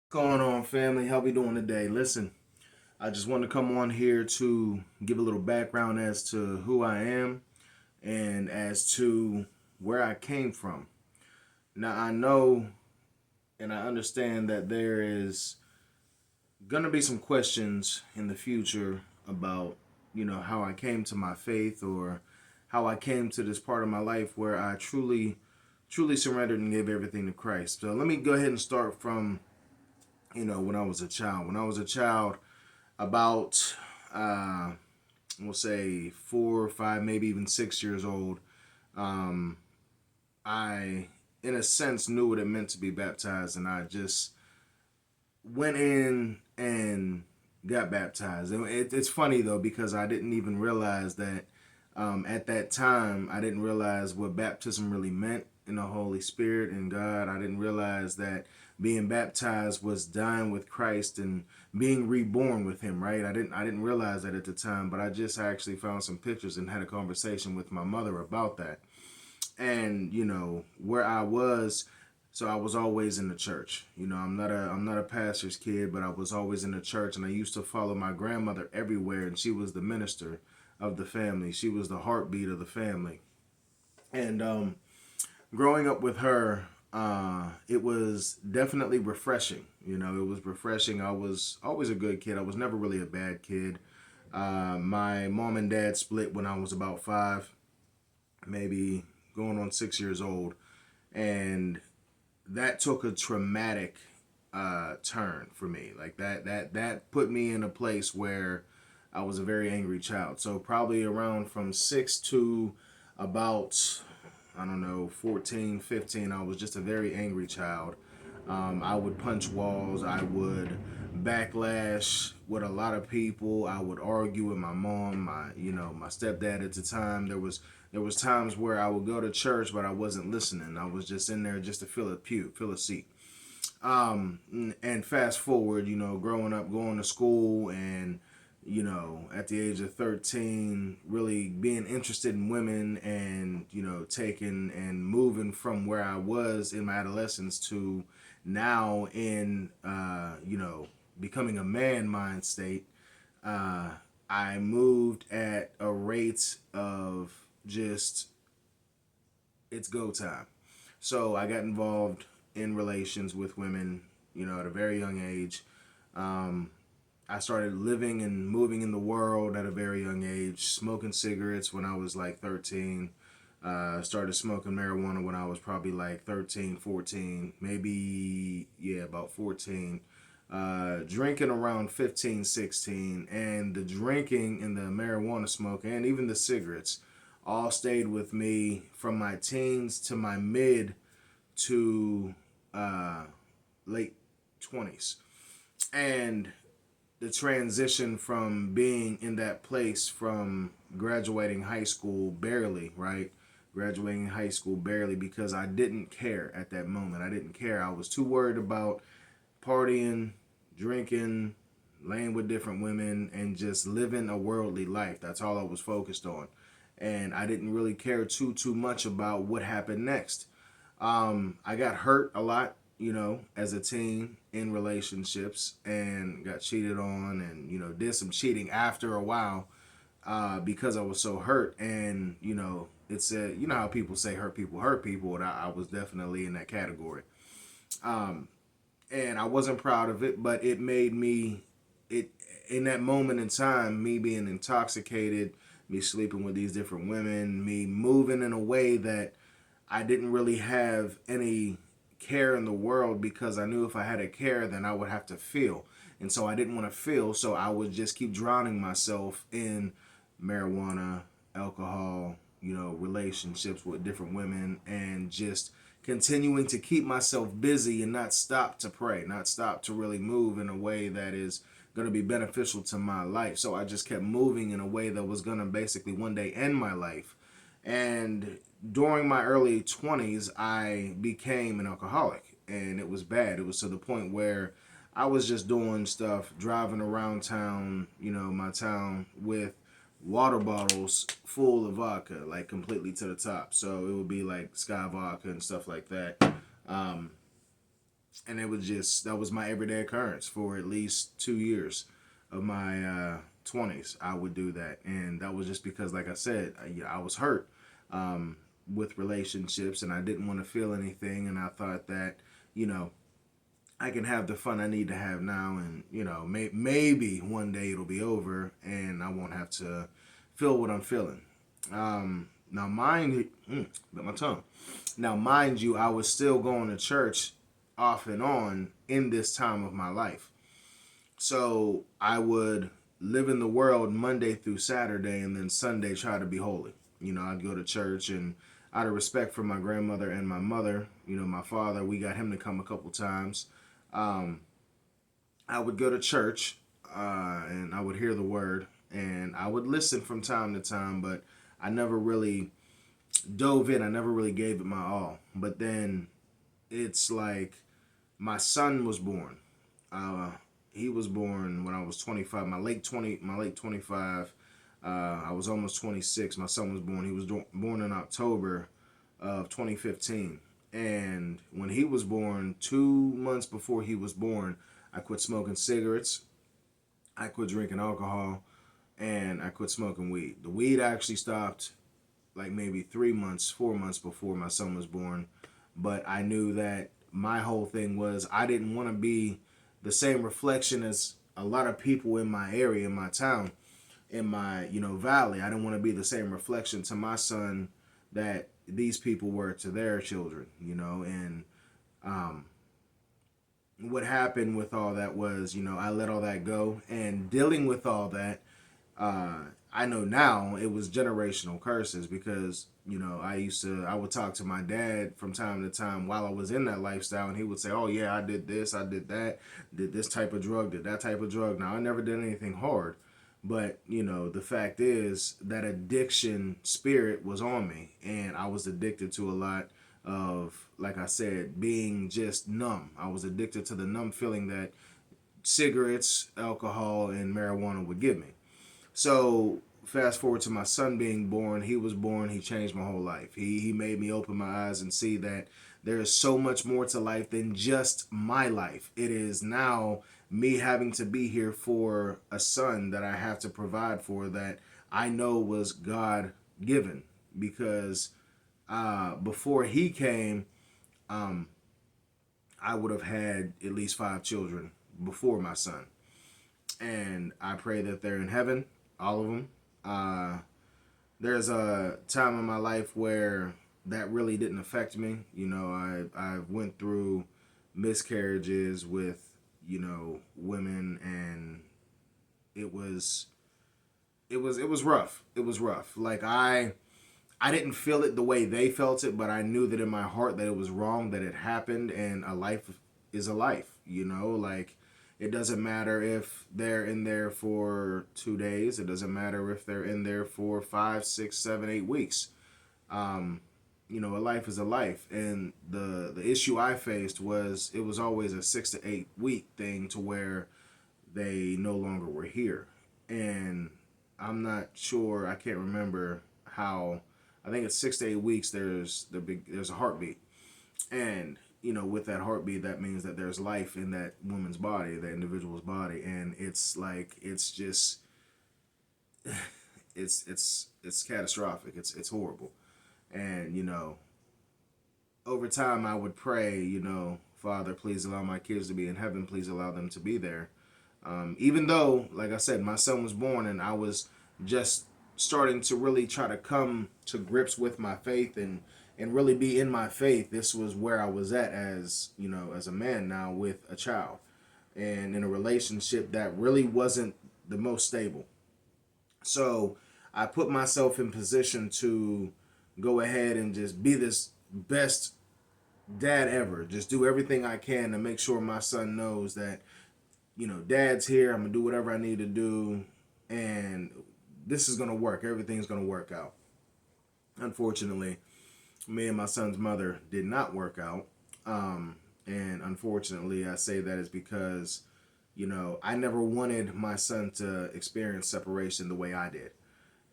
What's going on, family? How we doing today? Listen, I just want to come on here to give a little background as to who I am and as to where I came from. Now, I know and I understand that there is going to be some questions in the future about, how I came to my faith or how I came to this part of my life where I truly surrendered and gave everything to Christ. So let me go ahead and start from when I was a child. When I was a child, about we'll say 4 or 5, maybe even 6 years old, um, I, in a sense, knew what it meant to be baptized, and I just went in and got baptized. And it's funny though because I didn't even realize that at that time I didn't realize what baptism really meant in the Holy Spirit and God. I didn't realize that being baptized was dying with Christ and being reborn with Him. Right? I didn't realize that at the time, but I actually found some pictures and had a conversation with my mother about that. And where I was, so I was always in the church. I'm not a pastor's kid, but I was always in the church, and I used to follow my grandmother everywhere, and she was the minister of the family. She was the heartbeat of the family. And growing up with her, it was definitely refreshing. It was refreshing. I was always a good kid. I was never really a bad kid. My mom and dad split when I was about 5, maybe going on 6 years old, and that took a traumatic turn for me. Like that put me in a place where I was a very angry child. So probably around from 6 to about, I don't know, 14, 15, I was just a very angry child. I would punch walls. I would backlash with a lot of people. I would argue with my mom, my stepdad at the time. There was times where I would go to church, but I wasn't listening. I was just in there just to fill a pew, fill a seat. And fast forward, growing up, going to school, and at the age of 13, really being interested in women, and taking and moving from where I was in my adolescence to now in becoming a man mind state. uh, I moved at a rate of just, it's go time. So I got involved in relations with women, at a very young age. Um, I started living and moving in the world at a very young age, smoking cigarettes when I was like 13. Started smoking marijuana when I was probably like 13, 14, maybe, yeah, about 14. Drinking around 15, 16. And the drinking and the marijuana smoking and even the cigarettes all stayed with me from my teens to my mid to uh, late 20s. And the transition from being in that place, from graduating high school barely, right? Graduating high school barely because I didn't care at that moment. I didn't care. I was too worried about partying, drinking, laying with different women, and just living a worldly life. That's all I was focused on. And I didn't really care too much about what happened next. I got hurt a lot, as a teen in relationships, and got cheated on, and did some cheating after a while, because I was so hurt. And it's how people say hurt people, and I was definitely in that category. And I wasn't proud of it, but it made me, it in that moment in time, me being intoxicated, me sleeping with these different women, me moving in a way that I didn't really have any care in the world, because I knew if I had a care, then I would have to feel. And so I didn't want to feel, so I would just keep drowning myself in marijuana, alcohol, relationships with different women, and just continuing to keep myself busy and not stop to pray, not stop to really move in a way that is going to be beneficial to my life. So I just kept moving in a way that was going to basically one day end my life. And during my early 20s, I became an alcoholic, and it was bad. It was to the point where I was just doing stuff, driving around town, my town, with water bottles full of vodka, like completely to the top. So it would be like Sky Vodka and stuff like that. Um, And it was just, that was my everyday occurrence for at least 2 years of my 20s. I would do that. And that was just because, like I said, I was hurt with relationships and I didn't want to feel anything. And I thought that, you know, I can have the fun I need to have now, and maybe one day it'll be over, and I won't have to feel what I'm feeling. Now, bit my tongue. Now, mind you, I was still going to church off and on in this time of my life. So I would live in the world Monday through Saturday, and then Sunday try to be holy. I'd go to church, and out of respect for my grandmother and my mother, my father, we got him to come a couple times. Um, I would go to church and I would hear the word and I would listen from time to time, but I never really dove in. I never really gave it my all. But then it's like my son was born. Uh, he was born when I was 25, my late 25. I was almost 26. My son was born. He was born in October of 2015. And when he was born, 2 months before he was born, I quit smoking cigarettes, I quit drinking alcohol, and I quit smoking weed. The weed actually stopped like maybe 3 months, 4 months before my son was born. But I knew that my whole thing was I didn't want to be the same reflection as a lot of people in my area, in my town, in my valley. I didn't want to be the same reflection to my son that these people were to their children, and um, what happened with all that was, I let all that go, and dealing with all that, I know now it was generational curses because, I would talk to my dad from time to time while I was in that lifestyle, and he would say, oh yeah, I did this, I did that, did this type of drug, did that type of drug. Now, I never did anything hard, but, the fact is that addiction spirit was on me, and I was addicted to a lot of, like I said, being just numb. I was addicted to the numb feeling that cigarettes, alcohol, and marijuana would give me. So fast forward to my son being born. He was born. He changed my whole life. He made me open my eyes and see that there is so much more to life than just my life. It is now me having to be here for a son that I have to provide for, that I know was God given, because before he came, um, I would have had at least 5 children before my son. And I pray that they're in heaven, all of them. There's a time in my life where that really didn't affect me. I went through miscarriages with, women, and it was it was rough. It was rough. Like I didn't feel it the way they felt it, but I knew that in my heart that it was wrong, that it happened, and a life is a life, like it doesn't matter if they're in there for 2 days. It doesn't matter if they're in there for 5, 6, 7, 8 weeks. Um, a life is a life. And the issue I faced was it was always a 6 to 8 week thing to where they no longer were here. And I'm not sure, I can't remember how. I think it's 6 to 8 weeks. There's a heartbeat, and with that heartbeat, that means that there's life in that woman's body, that individual's body, and it's like it's just it's catastrophic. It's horrible, and over time I would pray, Father, please allow my kids to be in heaven. Please allow them to be there. Even though, like I said, my son was born and I was just starting to really try to come to grips with my faith and really be in my faith. This was where I was at as, as a man now with a child and in a relationship that really wasn't the most stable. So I put myself in position to go ahead and just be this best dad ever. Just do everything I can to make sure my son knows that, dad's here. I'm going to do whatever I need to do. And this is going to work. Everything's going to work out. Unfortunately, me and my son's mother did not work out. And unfortunately, I say that is because, I never wanted my son to experience separation the way I did.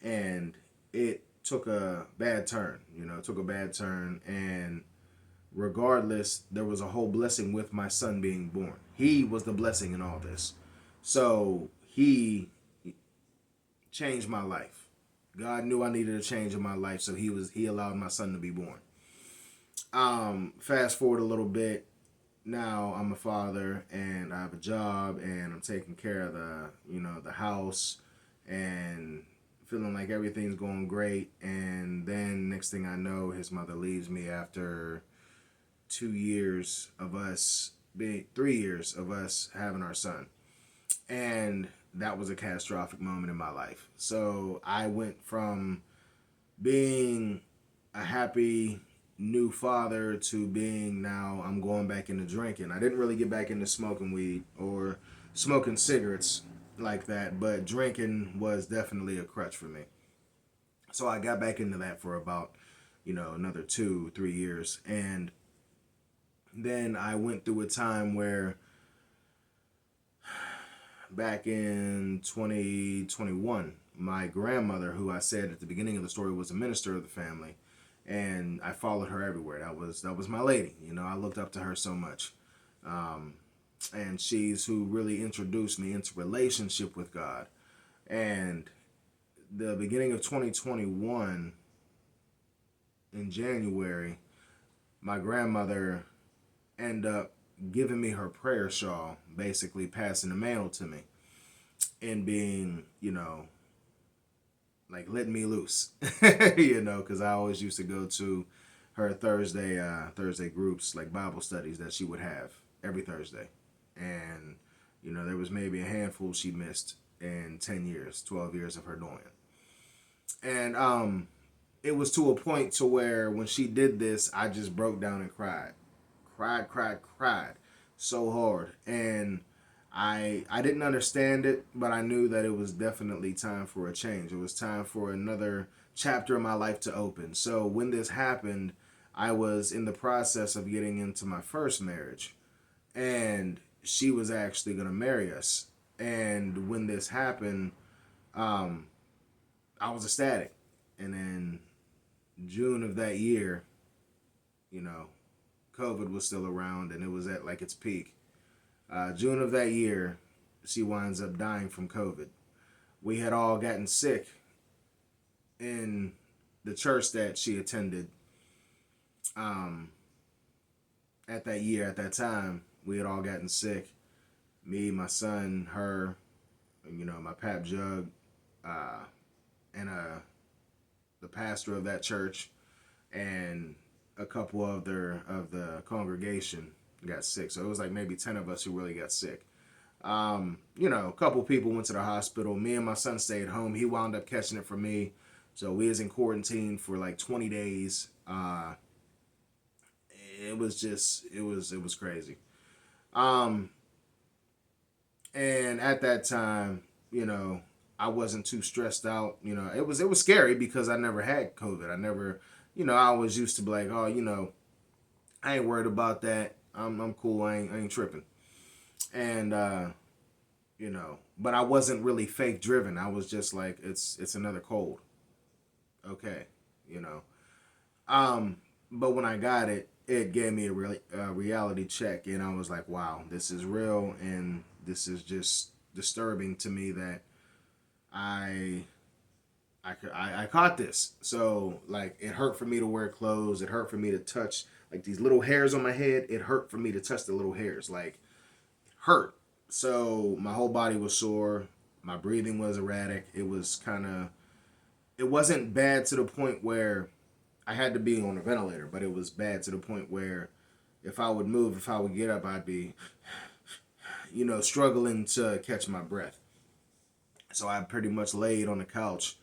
And it took a bad turn, and regardless, there was a whole blessing with my son being born. He was the blessing in all this. So he changed my life. God knew I needed a change in my life, so he allowed my son to be born. Fast forward a little bit. Now I'm a father and I have a job and I'm taking care of the house and feeling like everything's going great. And then next thing I know, his mother leaves me after 2 years of us being 3 years of us having our son. And that was a catastrophic moment in my life. So I went from being a happy new father to being, now I'm going back into drinking. I didn't really get back into smoking weed or smoking cigarettes like that, but drinking was definitely a crutch for me. So I got back into that for about, another 2, 3 years. And then I went through a time where back in 2021, my grandmother, who I said at the beginning of the story was a minister of the family, and I followed her everywhere. That was my lady. I looked up to her so much. And she's who really introduced me into relationship with God. And the beginning of 2021, in January, my grandmother ended up giving me her prayer shawl, basically passing the mantle to me and being, like letting me loose, because I always used to go to her Thursday groups, like Bible studies that she would have every Thursday. And, there was maybe a handful she missed in 10 years, 12 years of her doing it. And it was to a point to where when she did this, I just broke down and cried so hard. And I didn't understand it, but I knew that it was definitely time for a change. It was time for another chapter in my life to open. So when this happened, I was in the process of getting into my first marriage, and she was actually going to marry us. And when this happened, I was ecstatic. And then June of that year, COVID was still around and it was at like its peak. June of that year, she winds up dying from COVID. We had all gotten sick in the church that she attended. At that time, we had all gotten sick. Me, my son, her, my pap jug, and the pastor of that church, and a couple of the congregation got sick. So it was like maybe 10 of us who really got sick. A couple people went to the hospital. Me and my son stayed home. He wound up catching it from me. So we was in quarantine for like 20 days. It was crazy. And at that time, I wasn't too stressed out. It was scary because I never had COVID. I never, I was used to be like, oh, I ain't worried about that. I'm cool. I ain't tripping. And but I wasn't really faith driven. I was just like, it's another cold. Okay, you know. But when I got it, it gave me a reality check, and I was like, wow, this is real, and this is just disturbing to me that I I caught this. So like it hurt for me to wear clothes. It hurt for me to touch like these little hairs on my head. It hurt for me to touch the little hairs. Like hurt. So my whole body was sore. My breathing was erratic. It wasn't bad to the point where I had to be on a ventilator, but it was bad to the point where if I would move, if I would get up, I'd be, struggling to catch my breath. So I pretty much laid on the couch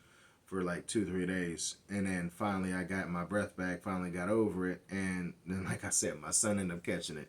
for like 2, 3 days. And then finally I got my breath back, finally got over it. And then, like I said, my son ended up catching it.